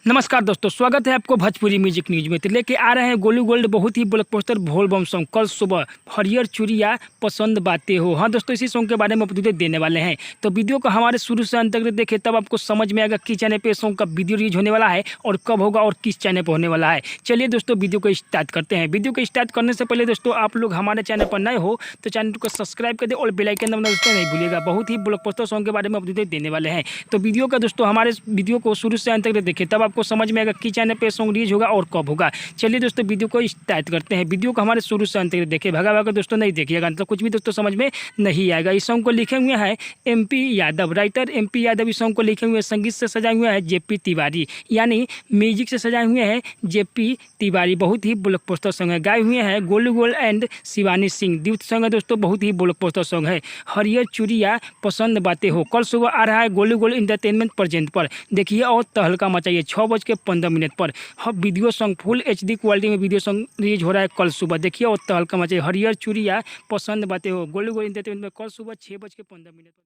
नमस्कार दोस्तों, स्वागत है आपको भोजपुरी म्यूजिक न्यूज में। तो लेके आ रहे हैं गोलू गोल्ड बहुत ही ब्लॉकबस्टर भोल बम सॉन्ग कल सुबह हरियर चूड़िया पसंद बातें हो। हाँ दोस्तों, इसी सॉन्ग के बारे में अपडेट देने वाले हैं, तो वीडियो को हमारे शुरू से अंत तक देखें, तब आपको समझ में आएगा किस चैनल पे सॉन्ग का वीडियो रिलीज होने वाला है और कब होगा और किस चैनल पर होने वाला है। चलिए दोस्तों, वीडियो को स्टार्ट करते हैं। वीडियो को स्टार्ट करने से पहले दोस्तों, आप लोग हमारे चैनल पर नए हो तो चैनल को सब्सक्राइब कर दे और बेल आइकन दबाना दोस्तों नहीं भूलिएगा। बहुत ही ब्लॉकबस्टर सॉन्ग के बारे में अपडेट देने वाले हैं, तो वीडियो का दोस्तों हमारे वीडियो को शुरू से अंत तक देखें, तब आपको समझ में आएगा किस चैनल पे सॉन्ग रिलीज होगा और कब होगा। चलिए दोस्तों, वीडियो को स्टार्ट करते हैं। वीडियो को हमारे शुरू से अंत तक देखें, भगा भगा दोस्तों नहीं देखिएगा, मतलब कुछ भी दोस्तों समझ में नहीं आएगा। इस सॉन्ग को लिखे हुए हैं MP Yadav, writer MP Yadav इस सॉन्ग को लिखे हुए हैं। संगीत से सजाए हुए हैं JP तिवारी, यानी म्यूजिक से सजाए हुए हैं JP तिवारी। बहुत ही ब्लॉकबस्टर सॉन्ग है। गाए हुए हैं गोलू गोल्ड एंड शिवानी सिंह। द्वित सॉन्ग है दोस्तों, बहुत ही ब्लॉकबस्टर सॉन्ग है। हरियर चूड़िया पसंद बातें हो कल सुबह आ रहा है गोलू गोल्ड इंटरटेनमेंट प्रेजेंट पर, देखिए और तहलका मचाइए 6:15 पर। Video song full HD quality में वीडियो सॉन्ग रिलीज हो रहा है कल सुबह, देखिए और तहलका मचाइए। हरियर चूड़िया पसंद बातें हो गोलू गोल्ड इंटरटेनमेंट में कल सुबह 6:15 पर।